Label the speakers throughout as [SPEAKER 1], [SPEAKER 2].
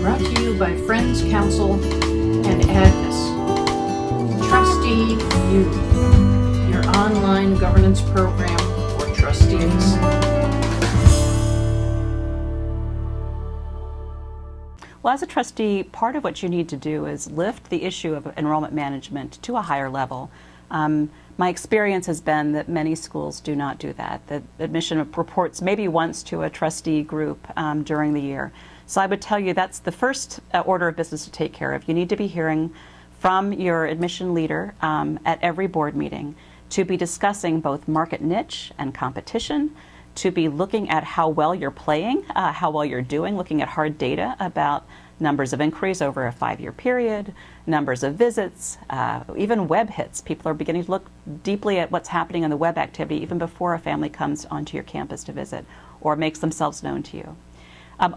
[SPEAKER 1] Brought to you by Friends Council and Agnes. Trustee View, your online governance program for trustees.
[SPEAKER 2] Well, as a trustee, part of what you need to do is lift the issue of enrollment management to a higher level. My experience has been that many schools do not do that. The admission reports maybe once to a trustee group during the year. So I would tell you that's the first order of business to take care of. You need to be hearing from your admission leader at every board meeting to be discussing both market niche and competition, to be looking at how well you're playing, how well you're doing, looking at hard data about numbers of inquiries over a 5-year period, numbers of visits, even web hits. People are beginning to look deeply at what's happening in the web activity even before a family comes onto your campus to visit or makes themselves known to you.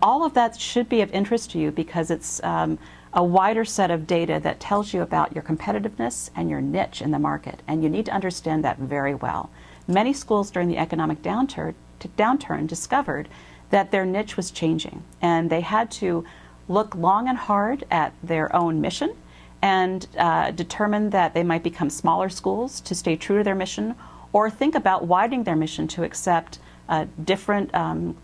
[SPEAKER 2] All of that should be of interest to you because it's a wider set of data that tells you about your competitiveness and your niche in the market, and you need to understand that very well. Many schools during the economic downturn discovered that their niche was changing, and they had to look long and hard at their own mission and determine that they might become smaller schools to stay true to their mission, or think about widening their mission to accept different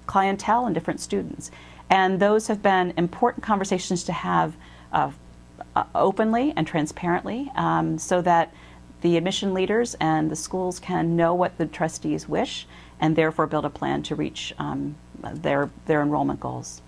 [SPEAKER 2] clientele and different students. And those have been important conversations to have openly and transparently so that the admission leaders and the schools can know what the trustees wish and therefore build a plan to reach their enrollment goals.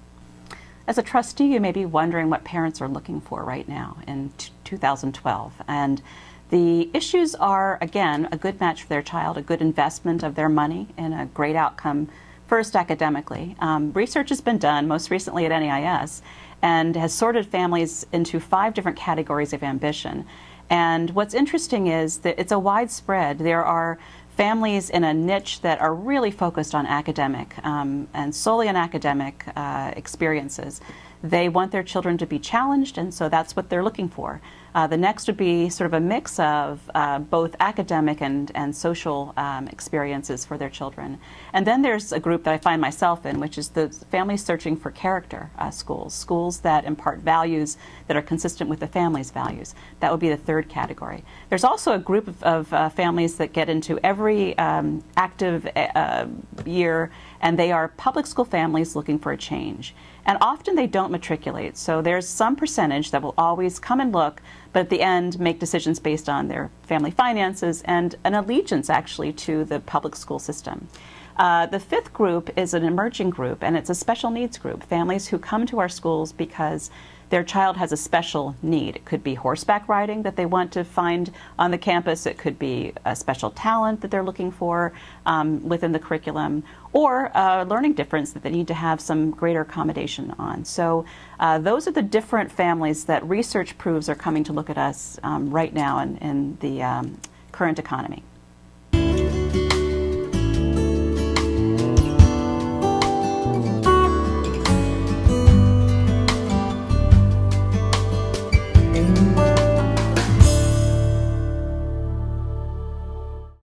[SPEAKER 2] As a trustee, you may be wondering what parents are looking for right now in 2012. And the issues are, again, a good match for their child, a good investment of their money, and a great outcome, first academically. Research has been done, most recently at NEIS, and has sorted families into 5 different categories of ambition. And what's interesting is that it's a widespread. There are families in a niche that are really focused on academic and solely on academic experiences. They want their children to be challenged, and so that's what they're looking for. The next would be sort of a mix of both academic and social experiences for their children. And then there's a group that I find myself in, which is the families searching for character schools that impart values that are consistent with the family's values. That would be the third category. There's also a group of families that get into every active year, and they are public school families looking for a change. And often they don't matriculate, so there's some percentage that will always come and look, but at the end make decisions based on their family finances and an allegiance actually to the public school system. The 5th group is an emerging group, and it's a special needs group, families who come to our schools because their child has a special need. It could be horseback riding that they want to find on the campus. It could be a special talent that they're looking for within the curriculum, or a learning difference that they need to have some greater accommodation on. So those are the different families that research proves are coming to look at us right now in the current economy.